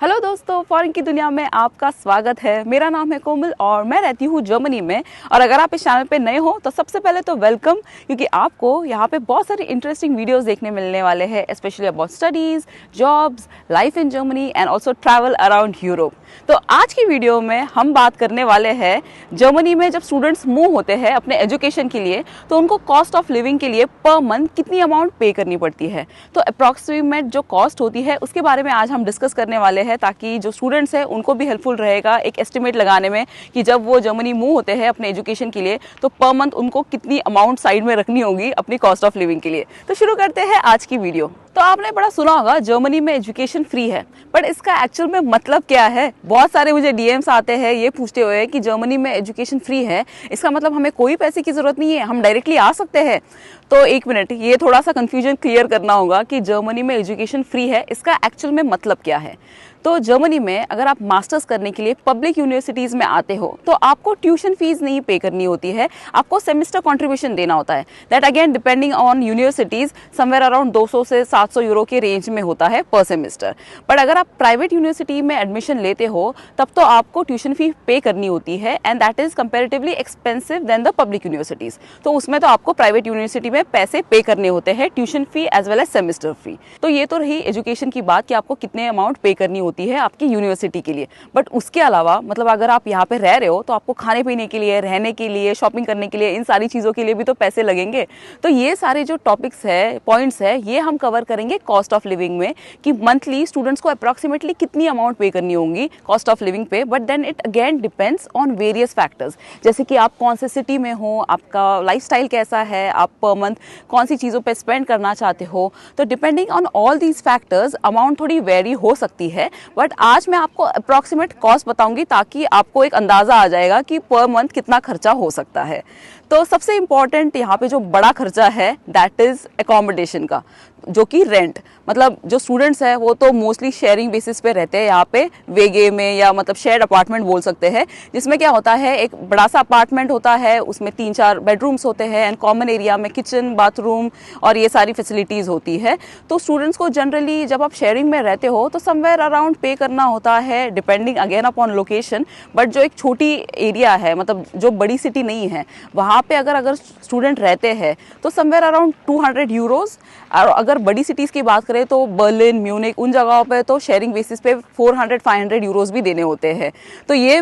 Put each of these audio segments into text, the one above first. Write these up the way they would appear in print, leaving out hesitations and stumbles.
Hello दोस्तों, foreign की दुनिया में आपका स्वागत है। मेरा नाम है कोमल और मैं रहती हूँ जर्मनी में। और अगर आप इस चैनल पे नए हो तो सबसे पहले तो वेलकम, क्योंकि आपको यहाँ पे बहुत सारे इंटरेस्टिंग वीडियोस देखने मिलने वाले हैं, specially about studies, jobs, life in Germany and also travel around Europe. तो आज की वीडियो में हम बात करने वाले हैं जर्मनी में जब स्टूडेंट्स मूव होते हैं अपने एजुकेशन के लिए तो उनको कॉस्ट ऑफ लिविंग के लिए पर मंथ कितनी अमाउंट पे करनी पड़ती है। तो अप्रॉक्सीमेट जो कॉस्ट होती है उसके बारे में आज हम डिस्कस करने वाले हैं, ताकि जो स्टूडेंट्स हैं उनको भी हेल्पफुल रहेगा एक एस्टिमेट लगाने में कि जब वो जर्मनी मूव होते हैं अपने एजुकेशन के लिए तो पर मंथ उनको कितनी अमाउंट साइड में रखनी होगी अपनी कॉस्ट ऑफ लिविंग के लिए। तो शुरू करते हैं आज की वीडियो। तो आपने बड़ा सुना होगा जर्मनी में एजुकेशन फ्री है, बट इसका एक्चुअल में मतलब क्या है? बहुत सारे मुझे डीएम्स आते हैं ये पूछते हुए कि जर्मनी में एजुकेशन फ्री है, इसका मतलब हमें कोई पैसे की जरूरत नहीं है, हम डायरेक्टली आ सकते हैं। तो एक मिनट, ये थोड़ा सा कंफ्यूजन क्लियर करना होगा कि जर्मनी में एजुकेशन फ्री है, इसका एक्चुअल में मतलब क्या है। तो जर्मनी में अगर आप मास्टर्स करने के लिए पब्लिक यूनिवर्सिटीज़ में आते हो तो आपको ट्यूशन फीस नहीं पे करनी होती है, आपको सेमेस्टर कंट्रीब्यूशन देना होता है। That again depending on universities somewhere around 200 से 700 यूरो के रेंज में होता है पर सेमेस्टर। बट अगर आप प्राइवेट यूनिवर्सिटी में एडमिशन लेते हो तब तो आपको ट्यूशन फी पे करनी होती है, and that is comparatively expensive than the public universities. तो उसमें तो आपको प्राइवेट यूनिवर्सिटी में पैसे पे करने होते हैं, tuition fee as well as semester fee. तो ये तो रही एजुकेशन की बात कि आपको कितने अमाउंट पे करनी होती है आपकी यूनिवर्सिटी के लिए। बट उसके अलावा मतलब अगर आप यहाँ पे रह रहे हो तो आपको खाने पीने के लिए, रहने के लिए, शॉपिंग करने के लिए, इन सारी चीज़ों के लिए भी तो पैसे लगेंगे। तो ये सारे जो टॉपिक्स है, पॉइंट्स है, ये हम कवर करेंगे कॉस्ट ऑफ लिविंग में कि मंथली स्टूडेंट्स को अप्रॉक्सीमेटली कितनी अमाउंट पे करनी होगी कॉस्ट ऑफ लिविंग पे। But then it again depends on various factors, जैसे कि आप कौन से सिटी में हो, आपका लाइफस्टाइल कैसा है, आप पर मंथ कौन सी चीज़ों पे स्पेंड करना चाहते हो। तो depending on all these factors amount थोड़ी वेरी हो सकती है। बट आज मैं आपको अप्रॉक्सीमेट कॉस्ट बताऊंगी ताकि आपको एक अंदाज़ा आ जाएगा कि पर मंथ कितना खर्चा हो सकता है। तो सबसे इम्पॉर्टेंट यहाँ पे जो बड़ा खर्चा है दैट इज़ एकोमोडेशन का, जो कि रेंट। मतलब जो स्टूडेंट्स हैं वो तो मोस्टली शेयरिंग बेसिस पे रहते हैं यहाँ पे वेगे में, या मतलब शेयर्ड अपार्टमेंट बोल सकते हैं, जिसमें क्या होता है एक बड़ा सा अपार्टमेंट होता है, उसमें 3-4 बेडरूम्स होते हैं एंड कॉमन एरिया में किचन, बाथरूम और ये सारी फैसिलिटीज़ होती है। तो स्टूडेंट्स को जनरली जब आप शेयरिंग में रहते हो तो समवेयर अराउंड पे करना होता है, depending again upon location. But जो एक छोटी एरिया है, मतलब जो बड़ी सिटी नहीं है, वहाँ पे अगर स्टूडेंट रहते हैं तो समवेयर अराउंड 200 यूरोज। और अगर बड़ी सिटीज़ की बात करें तो बर्लिन, म्यूनिक, उन जगहों पे तो शेयरिंग बेसिस पे 400-500 यूरोज भी देने होते हैं। तो ये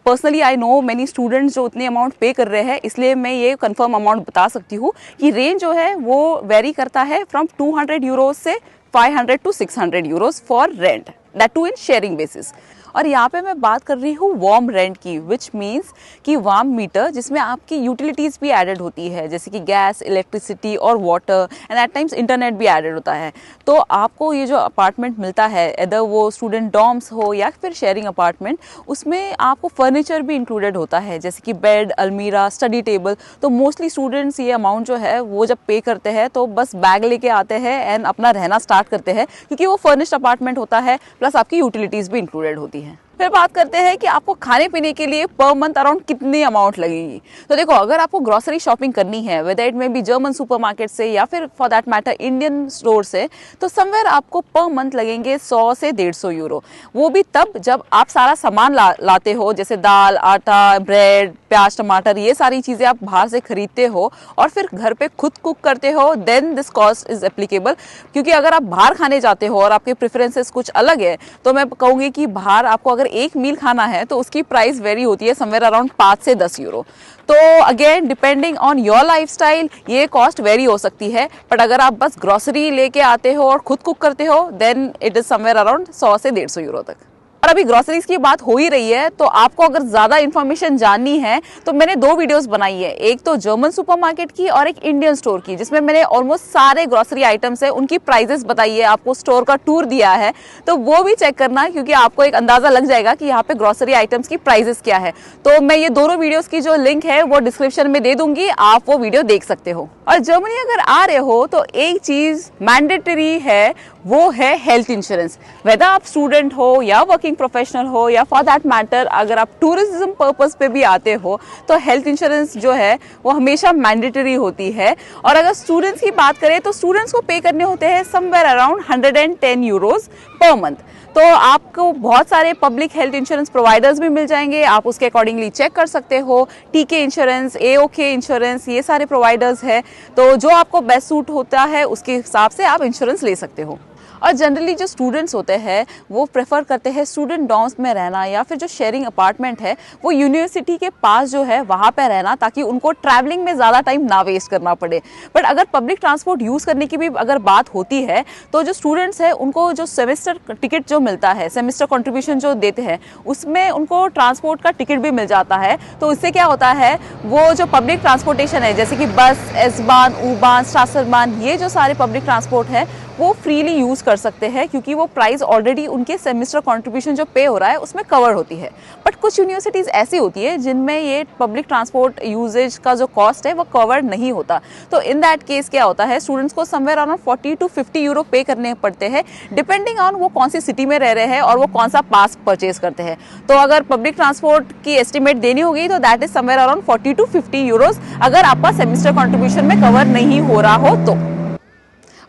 personally I know many students जो उतनी अमाउंट पे कर रहे हैं, इसलिए मैं ये कंफर्म अमाउंट बता सकती हूँ कि रेंज जो है वो वेरी करता है फ्रॉम 200 यूरोज से 500 to 600 euros for rent, that too in sharing basis. और यहाँ पे मैं बात कर रही हूँ वार्म रेंट की, विच मीन्स कि वार्म मीटर जिसमें आपकी यूटिलिटीज़ भी एडेड होती है, जैसे कि गैस, इलेक्ट्रिसिटी और water, and at times internet भी एडेड होता है। तो आपको ये जो अपार्टमेंट मिलता है, अदर वो स्टूडेंट डॉर्म्स हो या फिर शेयरिंग अपार्टमेंट, उसमें आपको फर्नीचर भी इंक्लूडेड होता है, जैसे कि बेड, अलमीरा, स्टडी टेबल। तो मोस्टली स्टूडेंट्स ये अमाउंट जो है वो जब पे करते हैं तो बस बैग लेके आते हैं एंड अपना रहना स्टार्ट करते हैं, क्योंकि वो फर्निश्ड अपार्टमेंट होता है, प्लस आपकी यूटिलिटीज़ भी इंक्लूडेड होती है। फिर बात करते हैं कि आपको खाने पीने के लिए पर मंथ अराउंड कितनी अमाउंट लगेगी। तो देखो, अगर आपको ग्रोसरी शॉपिंग करनी है वेदर इट में भी जर्मन सुपरमार्केट से या फिर for that matter Indian store से, तो समवेयर आपको पर मंथ लगेंगे 100 से 150 यूरो। वो भी तब जब आप सारा सामान लाते हो, जैसे दाल, आटा, ब्रेड, प्याज, टमाटर, ये सारी चीज़ें आप बाहर से खरीदते हो और फिर घर पे खुद कुक करते हो, then this cost is applicable. क्योंकि अगर आप बाहर खाने जाते हो और आपके प्रेफरेंसेस कुछ अलग है तो मैं कहूँगी कि बाहर आपको अगर एक मील खाना है तो उसकी प्राइस वेरी होती है समवेयर अराउंड 5 से 10 यूरो। तो again depending on your lifestyle ये कॉस्ट वेरी हो सकती है। बट अगर आप बस ग्रोसरी लेके आते हो और खुद कुक करते हो then it is somewhere around 100 से 150 यूरो तक। और अभी ग्रोसरीज की बात हो ही रही है तो आपको अगर ज़्यादा इन्फॉर्मेशन जाननी है तो मैंने 2 वीडियोस बनाई है, एक तो जर्मन सुपरमार्केट की और एक इंडियन स्टोर की, जिसमें मैंने ऑलमोस्ट सारे ग्रोसरी आइटम्स है उनकी प्राइजेस बताई है, आपको स्टोर का टूर दिया है। तो वो भी चेक करना, क्योंकि आपको एक अंदाज़ा लग जाएगा कि यहाँ पे ग्रोसरी आइटम्स की प्राइजेस क्या है। तो मैं ये दोनों वीडियोज़ की जो लिंक है वो डिस्क्रिप्शन में दे दूंगी, आप वो वीडियो देख सकते हो। और जर्मनी अगर आ रहे हो तो एक चीज़ मैंडेटरी है, वो है हेल्थ इंश्योरेंस। वेदर आप स्टूडेंट हो या वर्किंग प्रोफेशनल हो या फॉर दैट मैटर अगर आप टूरिज्म पर्पस पे भी आते हो तो हेल्थ इंश्योरेंस जो है वो हमेशा मैंडेटरी होती है। और अगर स्टूडेंट्स की बात करें तो स्टूडेंट्स को पे करने होते हैं somewhere around 110 euros per month. तो आपको बहुत सारे पब्लिक हेल्थ इंश्योरेंस प्रोवाइडर्स भी मिल जाएंगे, आप उसके अकॉर्डिंगली चेक कर सकते हो। टीके इंश्योरेंस, एओके इंश्योरेंस, ये सारे प्रोवाइडर्स है, तो जो आपको बेस्ट सूट होता है उसके हिसाब से आप इंश्योरेंस ले सकते हो। और जनरली जो स्टूडेंट्स होते हैं वो प्रेफर करते हैं स्टूडेंट डॉर्म्स में रहना, या फिर जो शेयरिंग अपार्टमेंट है वो यूनिवर्सिटी के पास जो है वहाँ पे रहना, ताकि उनको ट्रैवलिंग में ज़्यादा टाइम ना वेस्ट करना पड़े। बट अगर पब्लिक ट्रांसपोर्ट यूज़ करने की भी अगर बात होती है तो जो स्टूडेंट्स हैं उनको जो सेमेस्टर टिकट जो मिलता है, सेमेस्टर कंट्रीब्यूशन जो देते हैं, उसमें उनको ट्रांसपोर्ट का टिकट भी मिल जाता है। तो इससे क्या होता है, वो जो पब्लिक ट्रांसपोर्टेशन है जैसे कि बस, एस-बान, U-बान, स्ट्रासर-बान, ये जो सारे पब्लिक ट्रांसपोर्ट है वो फ्रीली यूज़ कर सकते हैं, क्योंकि वो प्राइस ऑलरेडी उनके सेमेस्टर कंट्रीब्यूशन जो पे हो रहा है उसमें कवर होती है। बट कुछ यूनिवर्सिटीज़ ऐसी होती है जिनमें ये पब्लिक ट्रांसपोर्ट यूजेज का जो कॉस्ट है वो कवर नहीं होता। तो इन दैट केस क्या होता है, स्टूडेंट्स को समवेयर अराउंड 40 to 50 यूरो पे करने पड़ते हैं, डिपेंडिंग ऑन वो कौन सी सिटी में रह रहे हैं और वो कौन सा पास परचेज करते हैं। तो अगर पब्लिक ट्रांसपोर्ट की एस्टिमेट देनी होगी तो that is somewhere around 40 to 50 euros, अगर आपका सेमेस्टर कंट्रीब्यूशन में कवर नहीं हो रहा हो तो।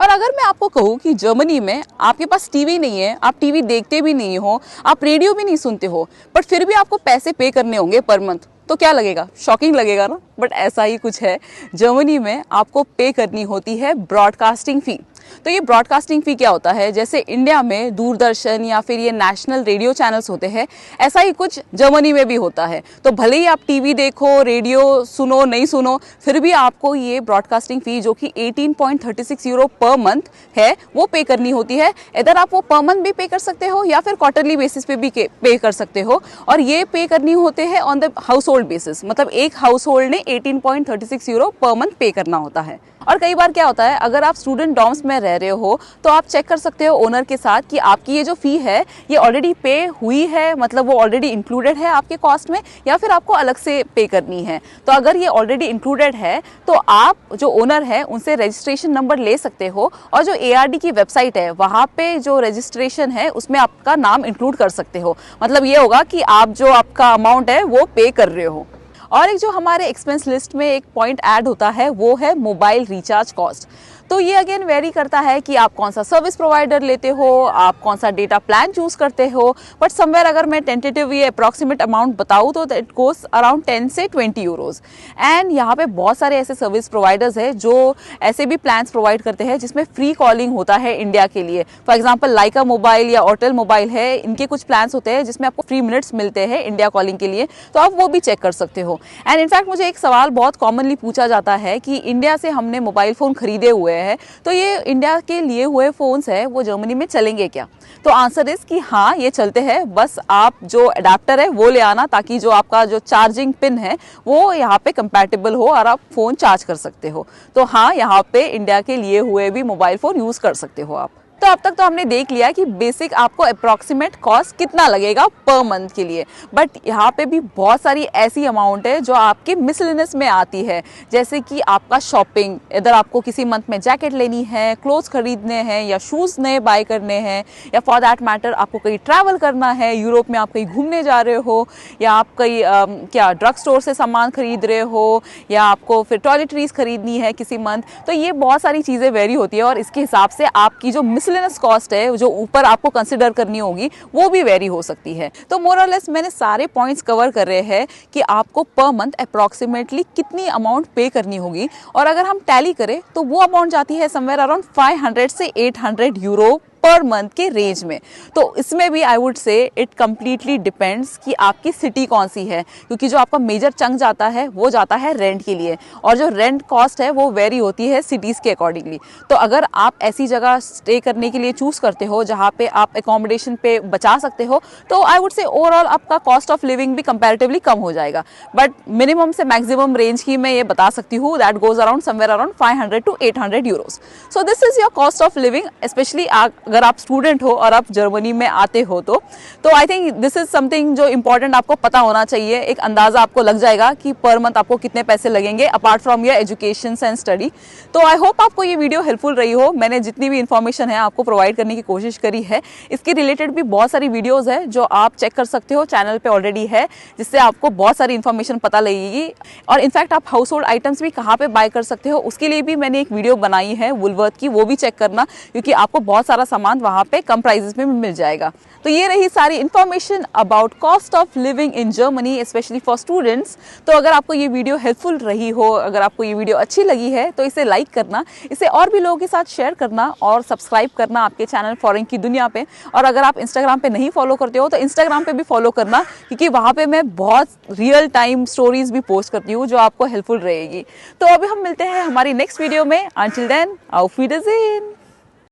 और अगर मैं आपको कहूँ कि जर्मनी में आपके पास टीवी नहीं है, आप टीवी देखते भी नहीं हो, आप रेडियो भी नहीं सुनते हो, बट फिर भी आपको पैसे पे करने होंगे पर मंथ, तो क्या लगेगा? शॉकिंग लगेगा ना? बट ऐसा ही कुछ है। जर्मनी में आपको पे करनी होती है ब्रॉडकास्टिंग फ़ी। तो ये ब्रॉडकास्टिंग फ़ी क्या होता है, जैसे इंडिया में दूरदर्शन या फिर ये नेशनल रेडियो चैनल्स होते हैं, ऐसा ही कुछ जर्मनी में भी होता है। तो भले ही आप टीवी देखो, रेडियो सुनो, नहीं सुनो, फिर भी आपको ये ब्रॉडकास्टिंग फ़ी जो कि 18.36 यूरो पर मंथ है वो पे करनी होती है। इधर आप वो पर मंथ भी पे कर सकते हो या फिर क्वार्टरली बेसिस पे भी पे कर सकते हो, और ये पे करनी होते हैं on the house hold basis, मतलब एक हाउस होल्ड ने 18.36 यूरो पर मंथ पे करना होता है। और कई बार क्या होता है, अगर आप स्टूडेंट डॉर्म्स में रह रहे हो तो आप चेक कर सकते हो ओनर के साथ कि आपकी ये जो फ़ी है ये ऑलरेडी पे हुई है, मतलब वो ऑलरेडी इंक्लूडेड है आपके कॉस्ट में, या फिर आपको अलग से पे करनी है। तो अगर ये ऑलरेडी इंक्लूडेड है तो आप जो ओनर है उनसे रजिस्ट्रेशन नंबर ले सकते हो, और जो ARD की वेबसाइट है वहाँ पे जो रजिस्ट्रेशन है उसमें आपका नाम इंक्लूड कर सकते हो। मतलब ये होगा कि आप जो आपका अमाउंट है वो पे कर रहे हो। और एक जो हमारे एक्सपेंस लिस्ट में एक पॉइंट ऐड होता है वो है मोबाइल रिचार्ज कॉस्ट। तो ये अगेन वेरी करता है कि आप कौन सा सर्विस प्रोवाइडर लेते हो, आप कौन सा डेटा प्लान चूज करते हो, बट समवेयर अगर मैं टेंटेटिव ये अप्रॉक्सीमेट अमाउंट बताऊँ तो इट कोस्ट अराउंड 10 से 20 यूरोज। एंड यहाँ पे बहुत सारे ऐसे सर्विस प्रोवाइडर्स हैं जो ऐसे भी प्लान्स प्रोवाइड करते हैं जिसमें फ्री कॉलिंग होता है इंडिया के लिए। फॉर एग्जाम्पल लाइका मोबाइल या ऑर्टेल मोबाइल है, इनके कुछ प्लान्स होते हैं जिसमें आपको फ्री मिनट्स मिलते हैं इंडिया कॉलिंग के लिए, तो आप वो भी चेक कर सकते हो। एंड इनफैक्ट मुझे एक सवाल बहुत कॉमनली पूछा जाता है कि इंडिया से हमने मोबाइल फ़ोन खरीदे हुए हैं, तो ये इंडिया के लिए हुए फ़ोन्स है वो जर्मनी में चलेंगे क्या? तो आंसर इस कि हाँ ये चलते हैं, बस आप जो अडेप्टर है वो ले आना, ताकि जो आपका जो चार्जिंग पिन है वो यहाँ पे कंपैटिबल हो और आप फ़ोन चार्ज कर सकते हो। तो हाँ, यहाँ पे इंडिया के लिए हुए भी मोबाइल फ़ोन यूज़ कर सकते हो आप। तो अब तक तो हमने देख लिया कि बेसिक आपको अप्रॉक्सीमेट कॉस्ट कितना लगेगा पर मंथ के लिए, बट यहाँ पे भी बहुत सारी ऐसी अमाउंट है जो आपके मिसलेनियस में आती है, जैसे कि आपका शॉपिंग, इधर आपको किसी मंथ में जैकेट लेनी है, क्लोथ्स खरीदने हैं, या शूज़ नए बाय करने हैं, या फॉर दैट मैटर आपको कहीं ट्रैवल करना है, यूरोप में आप कहीं घूमने जा रहे हो, या आप कहीं क्या ड्रग स्टोर से सामान खरीद रहे हो, या आपको फिर टॉयलेटरीज खरीदनी है किसी मंथ। तो ये बहुत सारी चीज़ें वेरी होती है, और इसके हिसाब से आपकी जो मिसलेनियस कॉस्ट है जो ऊपर आपको कंसिडर करनी होगी वो भी वेरी हो सकती है। तो मोर और लेस मैंने सारे पॉइंट्स कवर कर रहे हैं कि आपको पर मंथ अप्रॉक्सीमेटली कितनी अमाउंट पे करनी होगी, और अगर हम टैली करें तो वो अमाउंट जाती है समवेयर अराउंड 500 से 800 यूरो पर मंथ के रेंज में। तो इसमें भी I would say it completely depends कि आपकी सिटी कौन सी है, क्योंकि जो आपका मेजर चंक जाता है वो जाता है रेंट के लिए, और जो रेंट कॉस्ट है वो वेरी होती है सिटीज़ के अकॉर्डिंगली। तो अगर आप ऐसी जगह स्टे करने के लिए चूज़ करते हो जहाँ पे आप एकोमोडेशन पे बचा सकते हो, तो आई वुड से ओवरऑल आपका कॉस्ट ऑफ लिविंग भी कंपैरेटिवली कम हो जाएगा। बट मिनिमम से मैक्सिमम रेंज की मैं ये बता सकती हूँ, that goes around somewhere around 500 to 800 euros. So this is your cost of living, specially अगर आप स्टूडेंट हो और आप जर्मनी में आते हो तो I think this is something जो इंपॉर्टेंट आपको पता होना चाहिए। एक अंदाजा आपको लग जाएगा कि पर मंथ आपको कितने पैसे लगेंगे apart from your education and study. तो आई होप आपको ये वीडियो हेल्पफुल रही हो। मैंने जितनी भी इन्फॉर्मेशन है आपको प्रोवाइड करने की कोशिश करी है। इसके रिलेटेड भी बहुत सारी वीडियोज है जो आप चेक कर सकते हो, चैनल पे ऑलरेडी है, जिससे आपको बहुत सारी इन्फॉर्मेशन पता लगेगी। और इनफैक्ट आप हाउस होल्ड आइटम्स भी कहाँ पे बाय कर सकते हो उसके लिए भी मैंने एक वीडियो बनाई है वुलवर्थ की, वो भी चेक करना, क्योंकि आपको बहुत सारा सामान सामान वहाँ पे कम प्राइजेस में मिल जाएगा। तो ये रही सारी information about cost of living in Germany specially for students. तो अगर आपको ये वीडियो हेल्पफुल रही हो, अगर आपको ये वीडियो अच्छी लगी है तो इसे लाइक करना, इसे और भी लोगों के साथ शेयर करना और सब्सक्राइब करना आपके चैनल फॉरेन की दुनिया पे। और अगर आप इंस्टाग्राम पे नहीं फॉलो करते हो तो इंस्टाग्राम पे भी फॉलो करना, क्योंकि वहाँ पे मैं बहुत रियल टाइम स्टोरीज भी पोस्ट करती हूँ जो आपको हेल्पफुल रहेगी। तो अभी हम मिलते हैं हमारी नेक्स्ट वीडियो में। Until then, auf Wiedersehen।